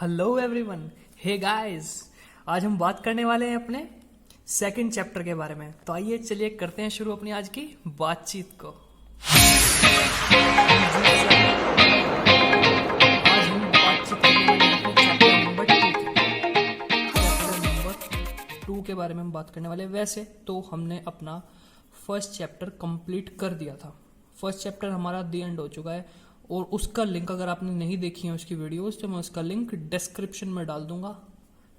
Hello everyone, hey guys. आज हम बात करने वाले हैं अपने सेकंड चैप्टर के बारे में। तो आइए चलिए करते हैं शुरू अपनी आज की बातचीत को। आज हम बातचीत करने वाले हैं अपने चैप्टर नंबर 2 के बारे में हम बात करने वाले हैं। वैसे तो हमने अपना फर्स्ट चैप्टर कंप्लीट कर दिया था। फर्स्ट चैप्टर हमारा दी एंड हो चुका है और उसका लिंक अगर आपने नहीं देखी है उसकी वीडियोस तो मैं उसका लिंक डिस्क्रिप्शन में डाल दूंगा।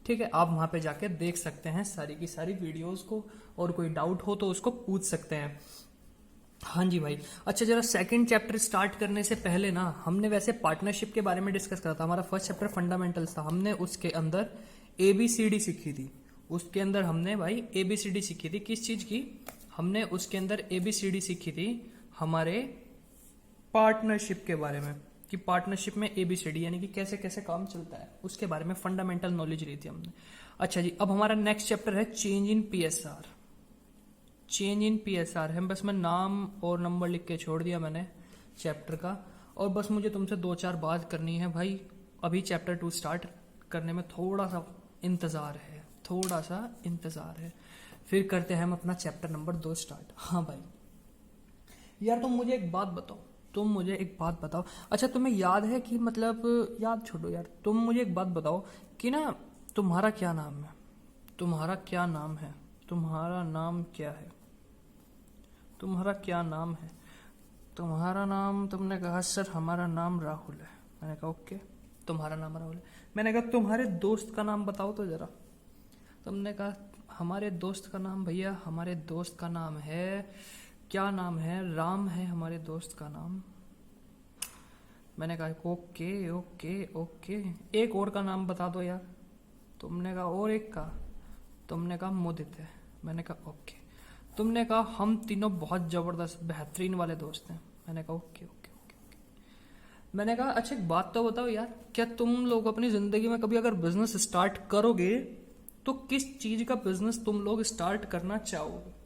ठीक है, आप वहां पे जाके देख सकते हैं सारी की सारी वीडियोस को, और कोई डाउट हो तो उसको पूछ सकते हैं। हाँ जी भाई। अच्छा, जरा सेकंड चैप्टर स्टार्ट करने से पहले ना हमने वैसे पार्टनरशिप के बारे में डिस्कस करा था। हमारा फर्स्ट चैप्टर फंडामेंटल्स था। हमने उसके अंदर ABCD सीखी थी। उसके अंदर हमने भाई ABCD सीखी थी। किस चीज की? हमने उसके अंदर ABCD सीखी थी हमारे पार्टनरशिप के बारे में, कि पार्टनरशिप में ABCD यानी कि कैसे कैसे काम चलता है, उसके बारे में फंडामेंटल नॉलेज ली थी हमने। अच्छा जी, अब हमारा नेक्स्ट चैप्टर है change in PSR। Change in PSR है, बस मैं नाम और नंबर लिख के छोड़ दिया मैंने चैप्टर का, और बस मुझे तुमसे 2-4 बात करनी है भाई। अभी चैप्टर 2 स्टार्ट करने में थोड़ा सा इंतजार है, फिर करते हैं हम अपना चैप्टर नंबर 2 स्टार्ट। हाँ भाई यार, तुम मुझे एक बात बताओ। अच्छा, तुम्हें याद है कि मतलब, याद छोड़ो यार, तुम मुझे एक बात बताओ कि ना, तुम्हारा क्या नाम है? तुम्हारा नाम क्या है? तुम्हारा नाम, तुमने कहा सर हमारा नाम राहुल है। मैंने कहा ओके, तुम्हारा नाम राहुल है। मैंने कहा तुम्हारे दोस्त का नाम बताओ तो जरा। तुमने कहा हमारे दोस्त का नाम, भैया हमारे दोस्त का नाम है, क्या नाम है? राम है हमारे दोस्त का नाम। मैंने कहा ओके ओके ओके, एक और का नाम बता दो यार। तुमने कहा और एक का? तुमने कहा मुदित है। मैंने कहा ओके। तुमने कहा हम तीनों बहुत जबरदस्त बेहतरीन वाले दोस्त हैं। मैंने कहा ओके ओके ओके ओके। मैंने कहा अच्छा एक बात तो बताओ यार, क्या तुम लोग अपनी जिंदगी में कभी अगर बिजनेस स्टार्ट करोगे तो किस चीज का बिजनेस तुम लोग स्टार्ट करना चाहोगे?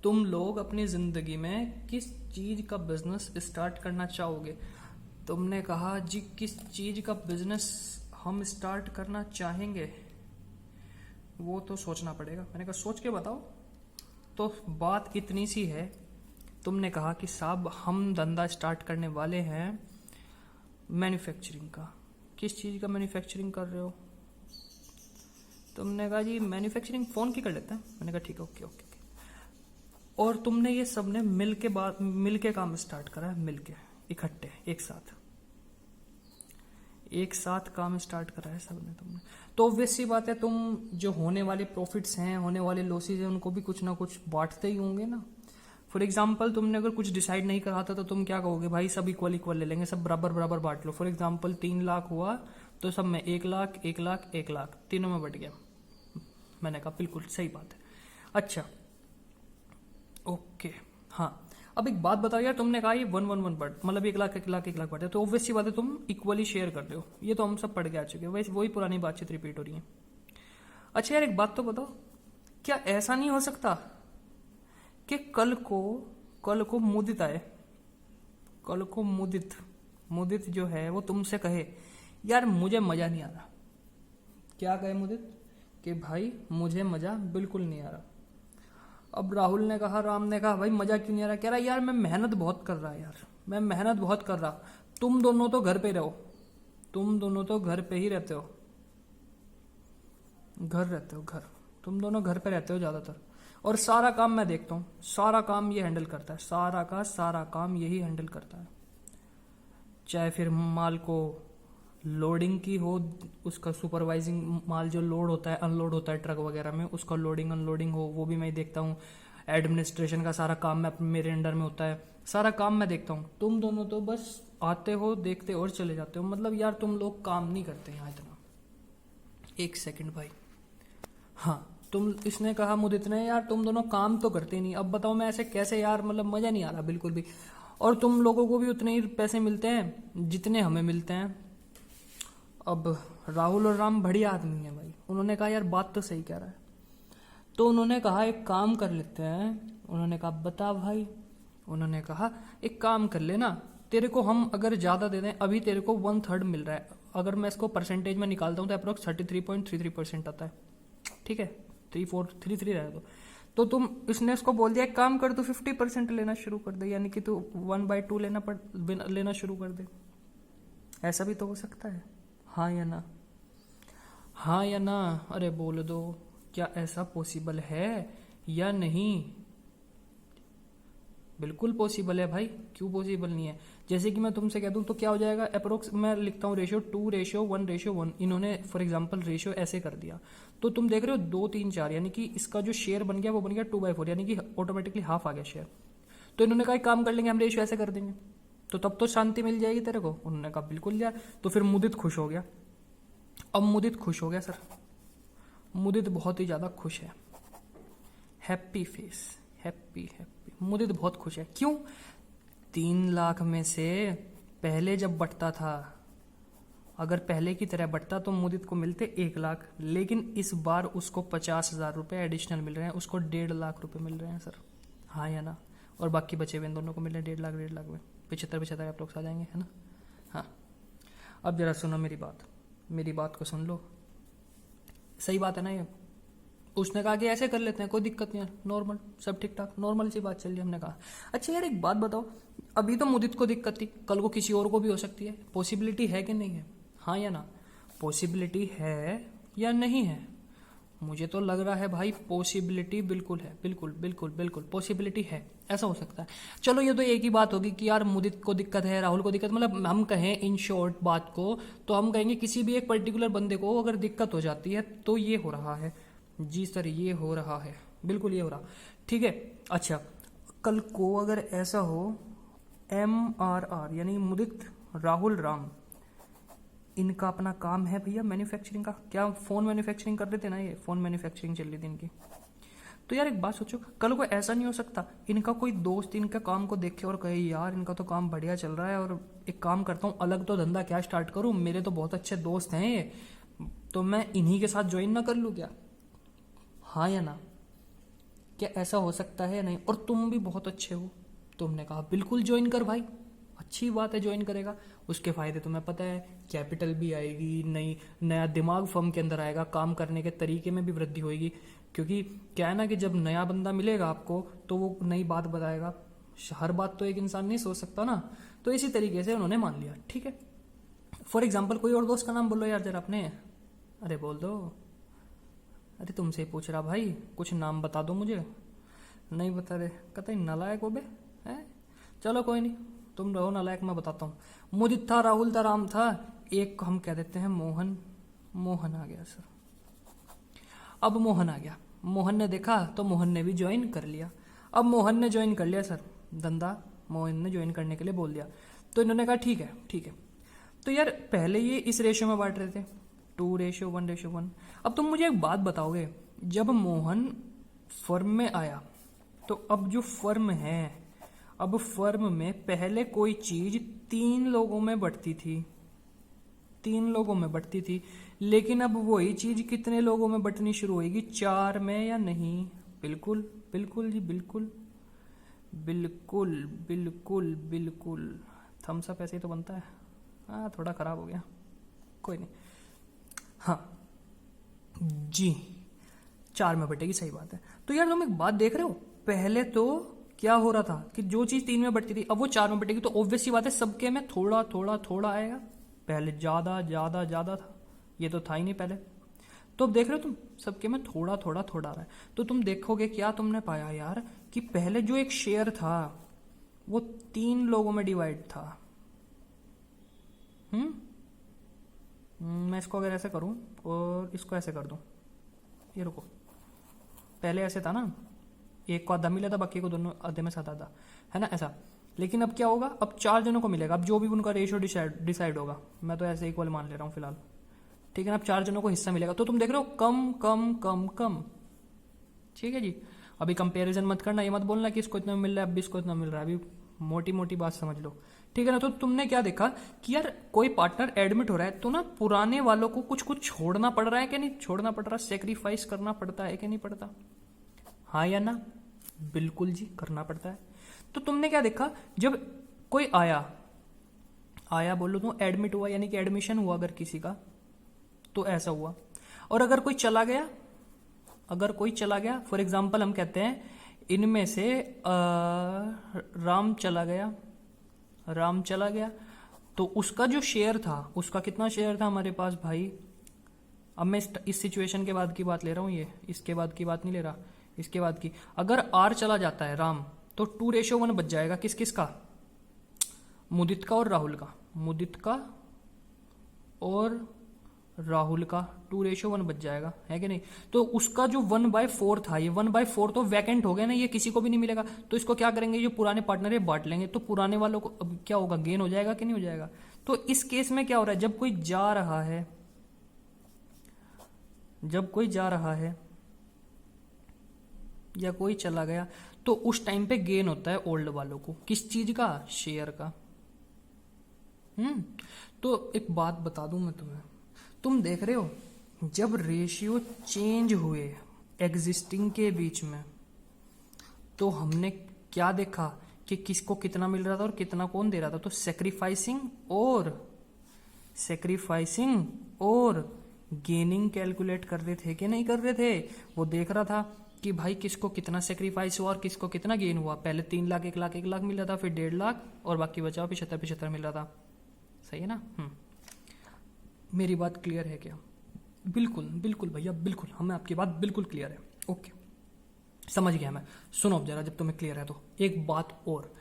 तुम लोग अपनी जिंदगी में किस चीज का बिजनेस स्टार्ट करना चाहोगे? तुमने कहा जी किस चीज का बिजनेस हम स्टार्ट करना चाहेंगे वो तो सोचना पड़ेगा। मैंने कहा सोच के बताओ। तो बात इतनी सी है। तुमने कहा कि साहब हम धंधा स्टार्ट करने वाले हैं मैन्युफैक्चरिंग का। किस चीज का मैन्युफैक्चरिंग कर रहे हो? तुमने कहा जी मैन्युफैक्चरिंग फोन की कर लेते हैं। मैंने कहा ठीक है ओके ओके। और तुमने ये सबने मिल के काम स्टार्ट करा है, मिल के इकट्ठे एक साथ काम स्टार्ट करा है सबने तुमने। तो ऑब्वियस सी बात है, तुम जो होने वाले प्रॉफिट्स हैं, होने वाले लॉसेज हैं, उनको भी कुछ ना कुछ बांटते ही होंगे ना। फॉर एग्जाम्पल तुमने अगर कुछ डिसाइड नहीं करा था तो तुम क्या कहोगे? भाई सब इक्वल इक्वल ले लेंगे, सब बराबर बराबर बांट लो। फॉर एग्जाम्पल 3 लाख हुआ तो सब में 1 लाख 1 लाख 1 लाख तीनों में बट गया। मैंने कहा बिल्कुल सही बात है। अच्छा ओके हाँ, अब एक बात बताओ यार, तुमने कहा ये 1-1-1 बढ़, मतलब 1 लाख 1 लाख 1 लाख बढ़े, तो ऑब्वियस सी बात है तुम इक्वली शेयर कर रहे हो। ये तो हम सब पढ़ के आ चुके हैं, वैसे वही पुरानी बातचीत रिपीट हो रही है। अच्छा यार एक बात तो बताओ, क्या ऐसा नहीं हो सकता कि कल को मुदित आए, कल को मुदित जो है वो तुमसे कहे यार मुझे मजा नहीं आ रहा। क्या कहे मुदित? कि भाई मुझे मजा बिल्कुल नहीं आ रहा। अब राहुल ने कहा, राम ने कहा भाई मजा क्यों नहीं आ रहा? कह रहा यार मैं मेहनत बहुत कर रहा यार, मैं मेहनत बहुत कर रहा। तुम दोनों तो घर पे रहो, तुम दोनों तो घर पे ही रहते हो, घर तुम दोनों घर पे रहते हो ज्यादातर, और सारा काम मैं देखता हूँ, सारा काम ये हैंडल करता है, सारा का सारा काम यही हैंडल करता है। चाहे फिर माल को लोडिंग की हो, उसका सुपरवाइजिंग, माल जो लोड होता है अनलोड होता है ट्रक वगैरह में, उसका लोडिंग अनलोडिंग हो वो भी मैं देखता हूँ। एडमिनिस्ट्रेशन का सारा काम मेरे अंडर में होता है, सारा काम मैं देखता हूँ। तुम दोनों तो बस आते हो, देखते और चले जाते हो। मतलब यार तुम लोग काम नहीं करते यहाँ इतना। एक सेकंड भाई, हाँ इसने कहा मुदित ने यार तुम दोनों काम तो करते नहीं। अब बताओ मैं ऐसे कैसे यार, मतलब मजा नहीं आ रहा बिल्कुल भी। और तुम लोगों को भी उतने ही पैसे मिलते हैं जितने हमें मिलते हैं। अब राहुल और राम बढ़िया आदमी है भाई, उन्होंने कहा यार बात तो सही कह रहा है। तो उन्होंने कहा एक काम कर लेते हैं। उन्होंने कहा बता भाई। उन्होंने कहा एक काम कर लेना, तेरे को हम अगर ज्यादा दे दें, अभी तेरे को 1/3 मिल रहा है, अगर मैं इसको परसेंटेज में निकालता हूँ तो अप्रोक्स 33.33% आता है, ठीक है, 3433 रहे तो तुम इसने इसको बोल दिया एक काम कर, तो 50% लेना शुरू कर दे, यानी कि तू 1/2 लेना शुरू कर दे। ऐसा भी तो हो सकता है, हाँ या ना, हाँ या ना, अरे बोल दो, क्या ऐसा पॉसिबल है या नहीं? बिल्कुल पॉसिबल है भाई, क्यों पॉसिबल नहीं है? जैसे कि मैं तुमसे कह दूं तो क्या हो जाएगा, अप्रोक्स मैं लिखता हूँ रेशियो 2:1:1, इन्होंने फॉर एग्जांपल रेशियो ऐसे कर दिया, तो तुम देख रहे हो 2 3 4, यानी कि इसका जो शेयर बन गया वो बन गया 2/4, यानी कि ऑटोमेटिकली हाफ आ गया शेयर। तो इन्होंने कहा एक काम कर लेंगे, हम रेशियो ऐसे कर देंगे, तो तब तो शांति मिल जाएगी तेरे को। उन्होंने कहा बिल्कुल यार। तो फिर मुदित खुश हो गया। अब मुदित खुश हो गया सर, मुदित बहुत ही ज्यादा खुश है, हैप्पी फेस, हैप्पी हैप्पी, मुदित बहुत खुश है। क्यों? 3 लाख में से पहले जब बंटता था, अगर पहले की तरह बंटता तो मुदित को मिलते 1 लाख, लेकिन इस बार उसको 50,000 रुपए एडिशनल मिल रहे हैं, उसको 1.5 लाख रुपए मिल रहे हैं सर, हाँ या ना? और बाकी बचे हुए इन दोनों को मिल रहे हैं 1.5 लाख में 75 अप्रोक्स आ जाएंगे, है ना? हाँ। अब जरा सुनो मेरी बात को सुन लो, सही बात है ना ये? उसने कहा कि ऐसे कर लेते हैं, कोई दिक्कत नहीं है, नॉर्मल, सब ठीक ठाक, नॉर्मल सी बात चल रही है। हमने कहा अच्छा यार एक बात बताओ, अभी तो मुदित को दिक्कत थी, कल को किसी और को भी हो सकती है, पॉसिबिलिटी है कि नहीं है? हाँ या ना? पॉसिबिलिटी है या नहीं है? मुझे तो लग रहा है भाई पॉसिबिलिटी बिल्कुल है, बिल्कुल बिल्कुल बिल्कुल पॉसिबिलिटी है, ऐसा हो सकता है। चलो ये तो एक ही बात होगी कि यार मुदित को दिक्कत है, राहुल को दिक्कत, मतलब हम कहें इन शॉर्ट बात को तो हम कहेंगे किसी भी एक पर्टिकुलर बंदे को अगर दिक्कत हो जाती है तो ये हो रहा है। जी सर ये हो रहा है, बिल्कुल ये हो रहा, ठीक है। अच्छा कल को अगर ऐसा हो MRR यानी मुदित राहुल राम, इनका अपना काम है भैया मैन्युफैक्चरिंग का, क्या फोन मैन्युफैक्चरिंग कर रहे थे ना, ये फोन मैन्युफैक्चरिंग चल रही थी इनकी। तो यार एक बात सोचो, कल को ऐसा नहीं हो सकता इनका कोई दोस्त इनका काम को देखे और कहे यार इनका तो काम बढ़िया चल रहा है और एक काम करता हूँ अलग तो धंधा क्या स्टार्ट करूँ, मेरे तो बहुत अच्छे दोस्त हैं ये, तो मैं इन्हीं के साथ ज्वाइन ना कर लूँ क्या? हाँ या ना? क्या ऐसा हो सकता है या नहीं? और तुम भी बहुत अच्छे हो, तुमने कहा बिल्कुल ज्वाइन कर भाई, अच्छी बात है ज्वाइन करेगा, उसके फायदे तुम्हें पता है, कैपिटल भी आएगी, नया दिमाग फर्म के अंदर आएगा, काम करने के तरीके में भी वृद्धि होगी, क्योंकि क्या है ना कि जब नया बंदा मिलेगा आपको तो वो नई बात बताएगा, हर बात तो एक इंसान नहीं सोच सकता ना, तो इसी तरीके से उन्होंने मान लिया, ठीक है। फॉर एग्जाम्पल कोई और दोस्त का नाम बोलो यार जरा अपने, अरे बोल दो, अरे तुमसे ही पूछ रहा भाई, कुछ नाम बता दो मुझे, नहीं बता रहे, कतई नालायक हो बे, है? चलो कोई नहीं, तुम रहो नालायक, मैं बताता हूँ। मुदित था, राहुल था, राम था, एक हम कह देते हैं मोहन, मोहन आ गया सर। अब मोहन आ गया, मोहन ने देखा तो मोहन ने भी ज्वाइन कर लिया। अब मोहन ने ज्वाइन कर लिया सर धंधा, मोहन ने ज्वाइन करने के लिए बोल दिया, तो इन्होंने कहा ठीक है ठीक है। तो यार पहले ये इस रेशियो में बांट रहे थे 2:1:1। अब तुम मुझे एक बात बताओगे, जब मोहन फर्म में आया तो अब जो फर्म है, अब फर्म में पहले कोई चीज 3 लोगों में बंटती थी, 3 लोगों में बंटती थी, लेकिन अब वही चीज कितने लोगों में बंटनी शुरू होगी, 4 में या नहीं? बिल्कुल बिल्कुल जी बिल्कुल बिल्कुल बिल्कुल बिल्कुल। थम्स अप ऐसे ही तो बनता है, हाँ थोड़ा खराब हो गया, कोई नहीं, हाँ जी 4 में बटेगी, सही बात है। तो यार तुम एक बात देख रहे हो, पहले तो क्या हो रहा था कि जो चीज 3 में बटती थी अब वो 4 में बटेगी, तो ऑब्वियस सी बात है सबके में थोड़ा थोड़ा थोड़ा आएगा, पहले ज्यादा ज्यादा ज्यादा था, ये तो था ही नहीं पहले, तो अब देख रहे हो तुम सबके में थोड़ा थोड़ा थोड़ा आ रहा है। तो तुम देखोगे क्या तुमने पाया यार कि पहले जो एक शेयर था वो 3 लोगों में डिवाइड था। मैं इसको अगर ऐसे करूं और इसको ऐसे कर दूं, ये रुको, पहले ऐसे था ना, एक को आधा मिला था, बाकी को दोनों आधे में साथ आधा, है ना ऐसा। लेकिन अब क्या होगा, अब 4 जनों को मिलेगा, अब जो भी उनका रेशियो डिसाइड होगा, मैं तो ऐसे इक्वल मान ले रहा हूँ फिलहाल, ठीक है ना। अब 4 जनों को हिस्सा मिलेगा, तो तुम देख रहे हो कम कम कम कम, ठीक है जी। अभी कंपैरिजन मत करना, ये मत बोलना कि इसको इतना मिल रहा है अब भी इसको इतना मिल रहा है, अभी मोटी मोटी बात समझ लो, ठीक है ना। तो तुमने क्या देखा कि यार कोई पार्टनर एडमिट हो रहा है तो ना पुराने वालों को कुछ कुछ छोड़ना पड़ रहा है कि नहीं छोड़ना पड़ रहा, सेक्रीफाइस करना पड़ता है कि नहीं पड़ता, हाँ या ना? बिल्कुल जी करना पड़ता है। तो तुमने क्या देखा, जब कोई आया आया बोलो तो एडमिट हुआ, यानी कि एडमिशन हुआ अगर किसी का तो ऐसा हुआ। और अगर कोई चला गया, अगर कोई चला गया, फॉर एग्जाम्पल हम कहते हैं इनमें से राम चला गया, राम चला गया, तो उसका जो शेयर था, उसका कितना शेयर था हमारे पास भाई। अब मैं इस सिचुएशन के बाद की बात ले रहा हूं, ये इसके बाद की बात नहीं ले रहा, इसके बाद की। अगर आर चला जाता है राम, तो 2:1 बच जाएगा। किस किस का? मुदित का और राहुल का, मुदित का और राहुल का 2:1 बच जाएगा, है कि नहीं। तो उसका जो 1/4 था, ये 1/4 तो वैकेंट हो गया ना, ये किसी को भी नहीं मिलेगा। तो इसको क्या करेंगे, जो पुराने पार्टनर है बांट लेंगे, तो पुराने वालों को अब क्या होगा, गेन हो जाएगा कि नहीं हो जाएगा। तो इस केस में क्या हो रहा है, जब कोई जा रहा है, जब कोई जा रहा है या कोई चला गया, तो उस टाइम पे गेन होता है ओल्ड वालों को। किस चीज का? शेयर का। तो एक बात बता दूं मैं तुम्हें, तुम देख रहे हो जब रेशियो चेंज हुए एग्जिस्टिंग के बीच में, तो हमने क्या देखा कि किसको कितना मिल रहा था और कितना कौन दे रहा था। तो सैक्रिफाइसिंग और गेनिंग कैलकुलेट कर रहे थे कि नहीं कर रहे थे। वो देख रहा था कि भाई किसको कितना सेक्रीफाइस हुआ और किसको कितना गेन हुआ। पहले 3 लाख 1 लाख 1 लाख मिल रहा था, फिर 1.5 लाख और बाकी बचा 75 मिल रहा था। सही है ना? मेरी बात क्लियर है क्या? बिल्कुल बिल्कुल भैया बिल्कुल, हमें आपकी बात बिल्कुल क्लियर है। ओके, समझ गया मैं। सुनो अब जरा, जब तुम्हें क्लियर है तो एक बात और,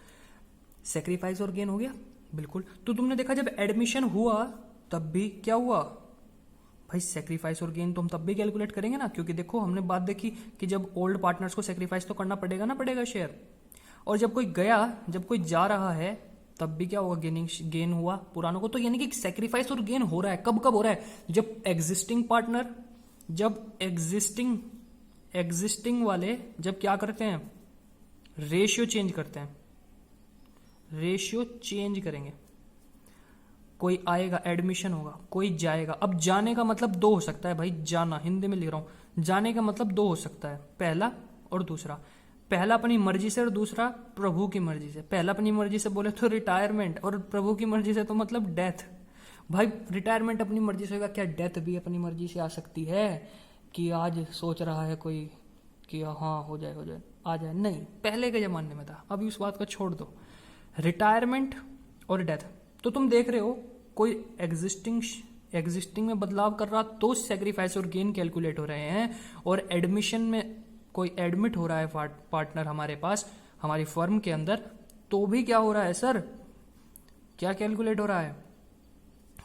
सेक्रीफाइस और गेन हो गया बिल्कुल। तो तुमने देखा जब एडमिशन हुआ तब भी क्या हुआ भाई, सेक्रीफाइस और गेन तो हम तब भी कैलकुलेट करेंगे ना, क्योंकि देखो हमने बात देखी कि जब ओल्ड पार्टनर्स को सेक्रीफाइस तो करना पड़ेगा ना, पड़ेगा शेयर। और जब कोई गया, जब कोई जा रहा है, तब भी क्या होगा, गेन हुआ पुरानों को। तो यानी कि सेक्रीफाइस और गेन हो रहा है। कब कब हो रहा है? जब एग्जिस्टिंग पार्टनर, जब एग्जिस्टिंग वाले जब क्या करते हैं, रेशियो चेंज करते हैं, रेशियो चेंज करेंगे। कोई आएगा, एडमिशन होगा, कोई जाएगा। अब जाने का मतलब 2 हो सकता है भाई, जाना हिंदी में लिख रहा हूं, जाने का मतलब 2 हो सकता है, पहला और दूसरा। पहला अपनी मर्जी से और दूसरा प्रभु की मर्जी से। पहला अपनी मर्जी से बोले तो रिटायरमेंट, और प्रभु की मर्जी से तो मतलब डेथ। भाई रिटायरमेंट अपनी मर्जी से होगा, क्या डेथ भी अपनी मर्जी से आ सकती है कि आज सोच रहा है कोई कि हाँ हो जाए आ जाए? नहीं, पहले के जमाने में था, अभी उस बात को छोड़ दो। रिटायरमेंट और डेथ। तो तुम देख रहे हो कोई एग्जिस्टिंग में बदलाव कर रहा तो सेक्रीफाइस और गेन कैलकुलेट हो रहे हैं, और एडमिशन में कोई एडमिट हो रहा है पार्टनर हमारे पास, हमारी फर्म के अंदर, तो भी क्या हो रहा है सर, क्या कैलकुलेट हो रहा है,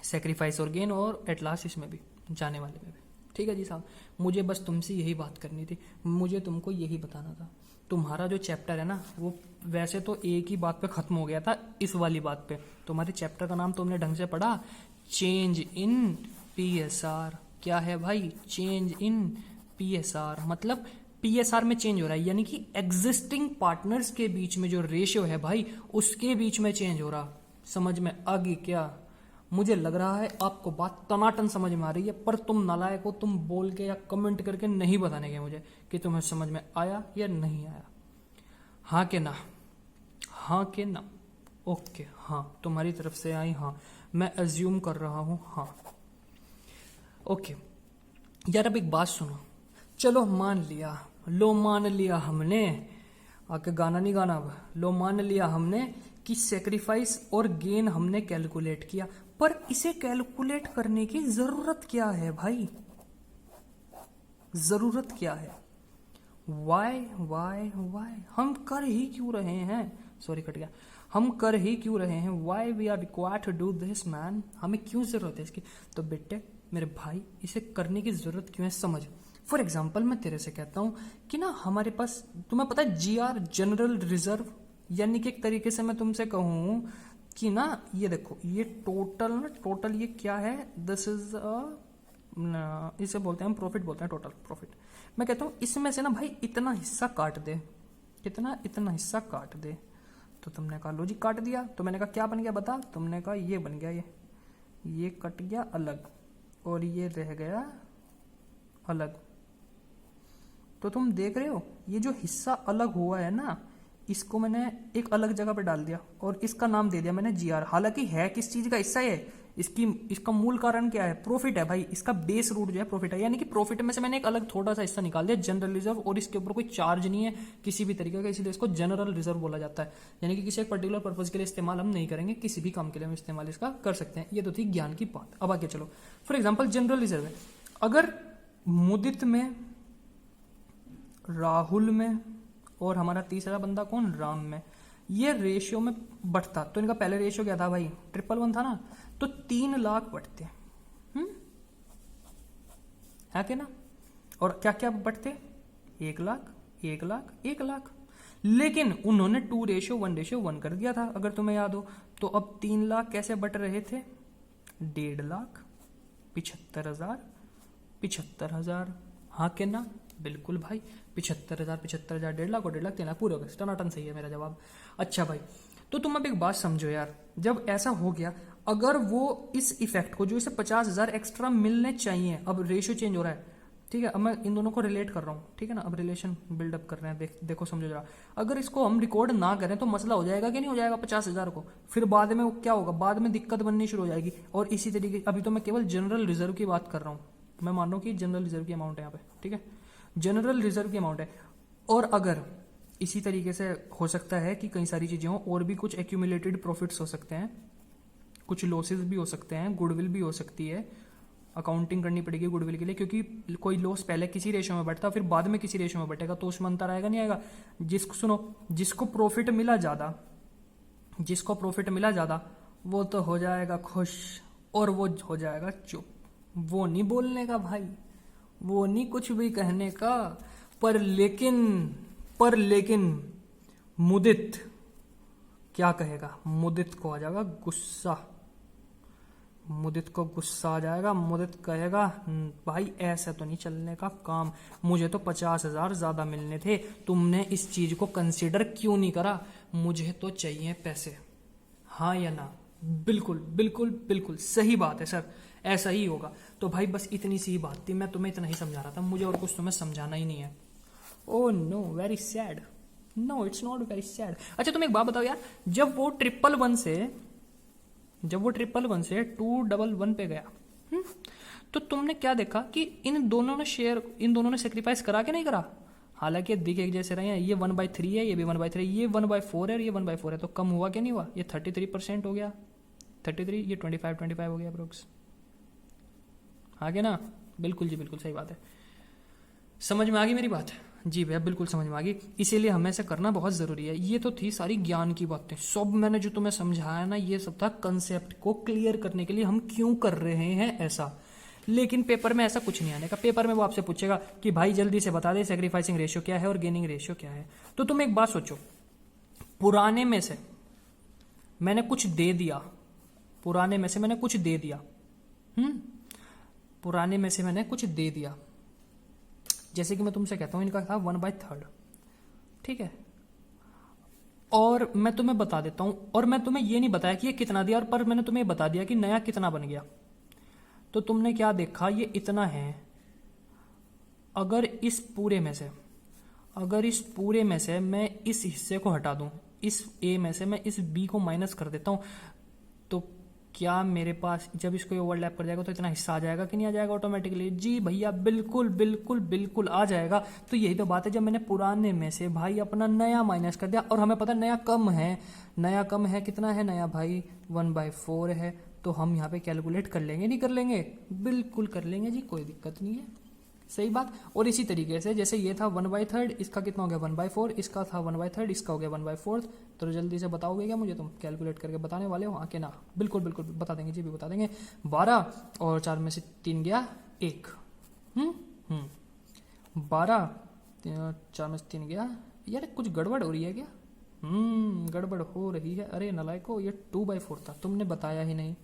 सेक्रीफाइस और गेन। और एट लास्ट इसमें भी, जाने वाले में भी। ठीक है जी साहब, मुझे बस तुमसे यही बात करनी थी, मुझे तुमको यही बताना था। तुम्हारा जो चैप्टर है ना, वो वैसे तो एक ही बात पे खत्म हो गया था, इस वाली बात पे। तुम्हारे चैप्टर का नाम तुमने ढंग से पढ़ा, चेंज इन पीएसआर। क्या है भाई? चेंज इन पीएसआर, मतलब पीएसआर में चेंज हो रहा है, यानी कि एग्जिस्टिंग पार्टनर्स के बीच में जो रेशियो है भाई, उसके बीच में चेंज हो रहा। समझ में आ गई क्या? मुझे लग रहा है आपको बात टनाटन समझ में आ रही है, पर तुम नालायक हो, तुम बोल के या कमेंट करके नहीं बताने के मुझे कि तुम्हें समझ में आया या नहीं आया। हाँ के ना? हाँ के ना? ओके, हाँ तुम्हारी तरफ से आई, हाँ मैं अज्यूम कर रहा हूँ, हाँ ओके। यार अब एक बात सुनो, चलो मान लिया, लो मान लिया हमने, आके गाना नहीं गाना अब, लो मान लिया हमने कि सेक्रीफाइस और गेन हमने कैलकुलेट किया, पर इसे कैलकुलेट करने की जरूरत क्या है भाई? जरूरत क्या है? वाई वाई वाई हम कर ही क्यों रहे हैं? सॉरी कट गया। हम कर ही क्यों रहे हैं? Why we are required to do this man. हमें क्यों जरूरत है इसकी? तो बेटे मेरे भाई, इसे करने की जरूरत क्यों है समझ। फॉर एग्जाम्पल मैं तेरे से कहता हूं कि ना हमारे पास, तुम्हें पता है जीआर, जनरल रिजर्व, यानी कि एक तरीके से मैं तुमसे कहूं कि ना ये देखो, ये टोटल ये क्या है, दिस इज इसे बोलते हैं हम प्रॉफिट, बोलते हैं टोटल प्रॉफिट। मैं कहता हूं इसमें से ना भाई इतना हिस्सा काट दे, कितना, इतना हिस्सा काट दे। तो तुमने कहा लो जी काट दिया। तो मैंने कहा क्या बन गया बता? तुमने कहा ये बन गया, ये कट गया अलग और ये रह गया अलग। तो तुम देख रहे हो ये जो हिस्सा अलग हुआ है ना, इसको मैंने एक अलग जगह पे डाल दिया और इसका नाम दे दिया मैंने जीआर। हालांकि है किस चीज का हिस्सा है, इसका मूल कारण क्या है, प्रॉफिट है भाई। इसका बेस रूट जो है प्रॉफिट है, यानी कि प्रॉफिट में से मैंने एक अलग थोड़ा सा हिस्सा निकाल दिया जनरल रिजर्व, और इसके ऊपर कोई चार्ज नहीं है किसी भी तरीके का, इसलिए इसको जनरल रिजर्व बोला जाता है। यानी कि किसी एक पर्टिकुलर पर्पज के लिए इस्तेमाल हम नहीं करेंगे, किसी भी काम के लिए हम इस्तेमाल इसका कर सकते हैं। ये तो थी ज्ञान की बात। अब आगे चलो, फॉर एग्जाम्पल जनरल रिजर्व है, अगर मुदित में, राहुल में और हमारा तीसरा बंदा कौन, राम में, ये रेशियो में बढ़ता, तो इनका पहले रेशियो क्या था भाई, 111 था ना, तो 3 लाख बढ़ते है कि ना। और क्या क्या बढ़ते, 1 लाख 1 लाख 1 लाख। लेकिन उन्होंने 2:1:1 कर दिया था, अगर तुम्हें याद हो। तो अब 3 लाख कैसे बढ़ रहे थे, 1.5 लाख, 75,000, 75,000। हाँ के ना, बिल्कुल भाई, 75,000 75,000, 1.5 लाख और 1.5 लाख 3 लाख पूरे हो गए। टनाटन सही है मेरा जवाब। अच्छा भाई, तो तुम अब एक बात समझो यार, जब ऐसा हो गया, अगर वो इस इफेक्ट को, जो इसे 50,000 एक्स्ट्रा मिलने चाहिए, अब रेशियो चेंज हो रहा है, ठीक है। अब मैं इन दोनों को रिलेट कर रहा हूँ, ठीक है ना, अब रिलेशन बिल्डअप कर रहे हैं, देखो समझो जरा। अगर इसको हम रिकॉर्ड ना करें तो मसला हो जाएगा कि नहीं हो जाएगा 50,000 को, फिर बाद में क्या होगा, बाद में दिक्कत बननी शुरू हो जाएगी। और इसी तरीके, अभी तो मैं केवल जनरल रिजर्व की बात कर रहा हूँ, मैं मान रहा हूँ कि जनरल रिजर्व की अमाउंट है यहाँ पे, ठीक है, जनरल रिजर्व की अमाउंट है। और अगर इसी तरीके से हो सकता है कि कई सारी चीजें हो, और भी कुछ एक्यूमुलेटेड प्रॉफिट्स हो सकते हैं, कुछ लॉसेस भी हो सकते हैं, गुडविल भी हो सकती है, अकाउंटिंग करनी पड़ेगी गुडविल के लिए, क्योंकि कोई लॉस पहले किसी रेशो में बढ़ता फिर बाद में किसी रेशो में बढ़ेगा, तो उसमें अंतर आएगा नहीं आएगा। जिसको प्रॉफिट मिला ज्यादा, जिसको प्रॉफिट मिला ज्यादा, वो तो हो जाएगा खुश और वो हो जाएगा चुप, वो नहीं बोलने का भाई, वो नहीं कुछ भी कहने का। पर लेकिन मुदित क्या कहेगा, मुदित को आ जाएगा गुस्सा, मुदित को गुस्सा आ जाएगा। मुदित कहेगा भाई ऐसा तो नहीं चलने का काम, मुझे तो 50,000 ज्यादा मिलने थे, तुमने इस चीज को कंसीडर क्यों नहीं करा, मुझे तो चाहिए पैसे। हाँ या ना, बिल्कुल बिल्कुल बिल्कुल सही बात है सर, ऐसा ही होगा। तो भाई बस इतनी सी बात थी, मैं तुम्हें इतना ही समझा रहा था, मुझे और कुछ तुम्हें समझाना ही नहीं है। Oh no, very sad, no it's not very sad. अच्छा तुम एक बात बताओ यार, जब वो 111 से 211 पे गया, तो तुमने क्या देखा कि इन दोनों ने सेक्रीफाइस करा कि नहीं करा। हालांकि दिख एक जैसे रहे हैं, ये 1/3 है, ये भी 1/3, ये 1/4 है और ये 1/4 है, तो कम हुआ क्या नहीं हुआ, ये 33% हो गया, 33, ये 25 हो गया अप्रोक्स। आगे ना, बिल्कुल जी बिल्कुल सही बात है। समझ में आ गई मेरी बात, जी भैया बिल्कुल समझ में आ गई, इसीलिए हमें ऐसा करना बहुत जरूरी है। ये तो थी सारी ज्ञान की बातें, सब मैंने जो तुम्हें समझाया ना, ये सब था कंसेप्ट को क्लियर करने के लिए हम क्यों कर रहे हैं ऐसा। लेकिन पेपर में ऐसा कुछ नहीं आने का, पेपर में वो आपसे पूछेगा कि भाई जल्दी से बता दे सैक्रिफाइसिंग रेशियो क्या है और गेनिंग रेशियो क्या है। तो तुम एक बात सोचो, पुराने में से मैंने कुछ दे दिया, पुराने में से मैंने कुछ दे दिया, पुराने में से मैंने कुछ दे दिया, जैसे कि मैं तुमसे कहता हूं इनका था 1/3, ठीक है, और मैं तुम्हें बता देता हूं, और मैं तुम्हें ये नहीं बताया कि ये कितना दिया, और पर मैंने तुम्हें बता दिया कि नया कितना बन गया। तो तुमने क्या देखा, ये इतना है। अगर इस पूरे में से मैं इस हिस्से को हटा दूं, इस ए में से मैं इस बी को माइनस कर देता हूं, तो क्या मेरे पास जब इसको ओवरलैप कर जाएगा तो इतना हिस्सा आ जाएगा कि नहीं आ जाएगा ऑटोमेटिकली। जी भैया बिल्कुल बिल्कुल बिल्कुल आ जाएगा। तो यही तो बात है, जब मैंने पुराने में से भाई अपना नया माइनस कर दिया, और हमें पता नया कम है, कितना है नया भाई, 1/4 है, तो हम यहाँ पे कैलकुलेट कर लेंगे, नहीं कर लेंगे, बिल्कुल कर लेंगे जी, कोई दिक्कत नहीं है, सही बात। और इसी तरीके से जैसे ये था 1/3, इसका कितना हो गया 1/4, इसका था 1/3, इसका हो गया 1/4। तो जल्दी से बताओगे क्या मुझे, तुम कैलकुलेट करके बताने वाले हो आके ना, बिल्कुल बिल्कुल बता देंगे जी, भी बता देंगे। 12 और 4 में से 3 गया 1, 12 4 में से 3 गया, यार कुछ गड़बड़ हो रही है क्या, गड़बड़ हो रही है, अरे नलायको, ये 2/4 था, तुमने बताया ही नहीं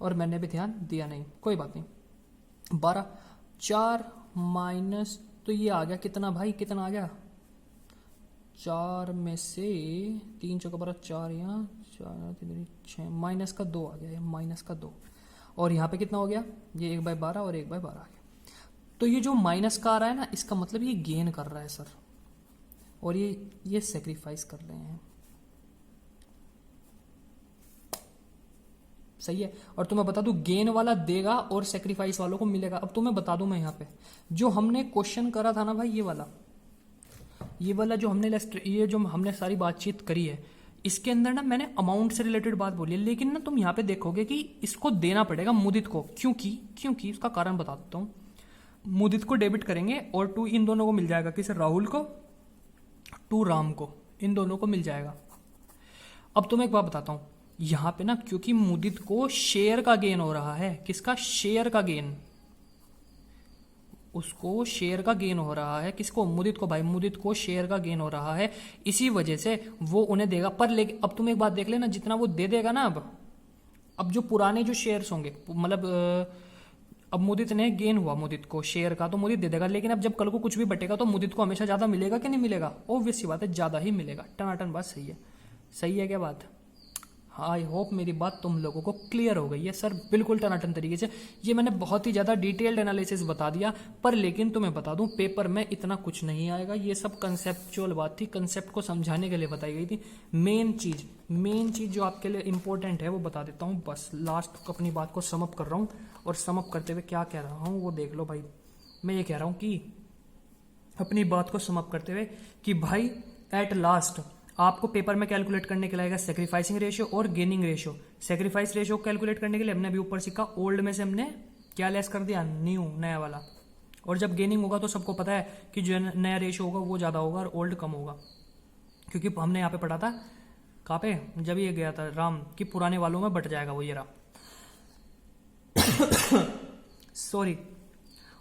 और मैंने भी ध्यान दिया नहीं, कोई बात नहीं। 12 4 माइनस, तो ये आ गया कितना भाई, कितना आ गया, 4 में से 3 चौका 12, 4 यहाँ 4 6, माइनस का 2 आ गया, ये माइनस का 2, और यहाँ पे कितना हो गया, ये 1/12 और 1/12 आ गया। तो ये जो माइनस का आ रहा है ना, इसका मतलब ये गेन कर रहा है सर, और ये सेक्रीफाइस कर रहे हैं, सही है। और तुम्हें बता दूं गेन वाला देगा और सेक्रीफाइस वालों को मिलेगा। अब तुम्हें बता दूं मैं यहाँ पे जो हमने क्वेश्चन करा था ना भाई, ये वाला जो हमने ये जो हमने सारी बातचीत करी है, इसके अंदर ना मैंने अमाउंट से रिलेटेड बात बोली है, लेकिन ना तुम यहाँ पे देखोगे कि इसको देना पड़ेगा मुदित को। क्योंकि उसका कारण बता देता हूँ। मुदित को डेबिट करेंगे और 2 इन दोनों को मिल जाएगा, किसे, राहुल को, 2 राम को, इन दोनों को मिल जाएगा। अब तुम्हें एक बात बताता हूँ, यहाँ पे ना क्योंकि मुदित को शेयर का गेन हो रहा है, किसका, शेयर का गेन, उसको शेयर का गेन हो रहा है, किसको, मुदित को भाई, मुदित को शेयर का गेन हो रहा है, इसी वजह से वो उन्हें देगा। पर लेकिन अब तुम एक बात देख लेना, जितना वो दे देगा ना, अब जो पुराने जो शेयर्स होंगे, मतलब अब मुदित ने गेन हुआ मुदित को शेयर का, तो मुदित दे देगा। लेकिन अब जब कल को कुछ भी बटेगा तो मुदित को हमेशा ज्यादा मिलेगा कि नहीं मिलेगा, ऑब्वियस सी बात है, ज्यादा ही मिलेगा। टनाटन बात सही है, सही है क्या बात। आई होप मेरी बात तुम लोगों को क्लियर हो गई है सर, बिल्कुल टनाटन तरीके से। ये मैंने बहुत ही ज़्यादा डिटेल्ड एनालिसिस बता दिया, पर लेकिन तुम्हें बता दूं पेपर में इतना कुछ नहीं आएगा। ये सब कंसेप्चुअल बात थी, कंसेप्ट को समझाने के लिए बताई गई थी। मेन चीज़ जो आपके लिए इंपॉर्टेंट है वो बता देता हूँ। बस लास्ट अपनी बात को समअप कर रहा हूँ, और समअप करते हुए क्या कह रहा हूँ वो देख लो भाई। मैं ये कह रहा हूँ कि अपनी बात को समअप करते हुए कि भाई एट लास्ट आपको पेपर में कैलकुलेट करने के लिए आएगा सेक्रीफाइसिंग रेशियो और gaining ratio. Sacrifice ratio calculate करने के लिए हमने अभी ऊपर सीखा, ओल्ड में से हमने क्या लेस कर दिया, न्यू, नया वाला। और जब गेनिंग होगा तो सबको पता है कि जो नया रेशियो होगा वो ज़्यादा होगा और ओल्ड कम होगा, क्योंकि हमने यहाँ पे पढ़ा था, कहाँ पे, जब ये गया था राम, कि पुराने वालों में बट जाएगा वो, ये रहा। Sorry,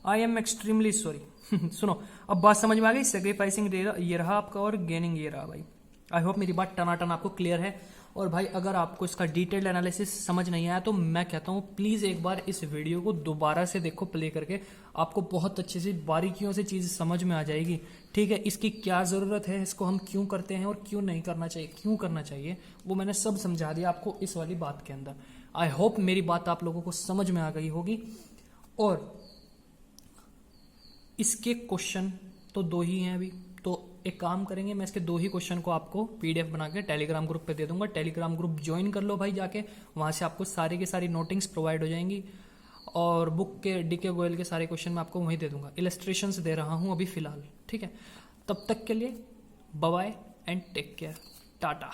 I am extremely sorry. सुनो, अब बात समझ में आ गई। सेक्रीफाइसिंग ये रहा आपका और गेनिंग ये रहा भाई। आई होप मेरी बात टनाटन आपको क्लियर है। और भाई अगर आपको इसका डिटेल्ड एनालिसिस समझ नहीं आया तो मैं कहता हूँ प्लीज़ एक बार इस वीडियो को दोबारा से देखो प्ले करके, आपको बहुत अच्छे से बारीकियों से चीज़ समझ में आ जाएगी। ठीक है, इसकी क्या ज़रूरत है, इसको हम क्यों करते हैं और क्यों नहीं करना चाहिए, क्यों करना चाहिए, वो मैंने सब समझा दिया आपको इस वाली बात के अंदर। आई होप मेरी बात आप लोगों को समझ में आ गई होगी। और इसके क्वेश्चन तो 2 ही हैं अभी, तो एक काम करेंगे, मैं इसके 2 ही क्वेश्चन को आपको पीडीएफ बना के टेलीग्राम ग्रुप पे दे दूंगा। टेलीग्राम ग्रुप ज्वाइन कर लो भाई जाके, वहाँ से आपको सारी की सारी नोटिंग्स प्रोवाइड हो जाएंगी। और बुक के डीके गोयल के सारे क्वेश्चन मैं आपको वहीं दे दूंगा, इलस्ट्रेशंस दे रहा हूँ अभी फिलहाल। ठीक है, तब तक के लिए bye bye and take care, Tata.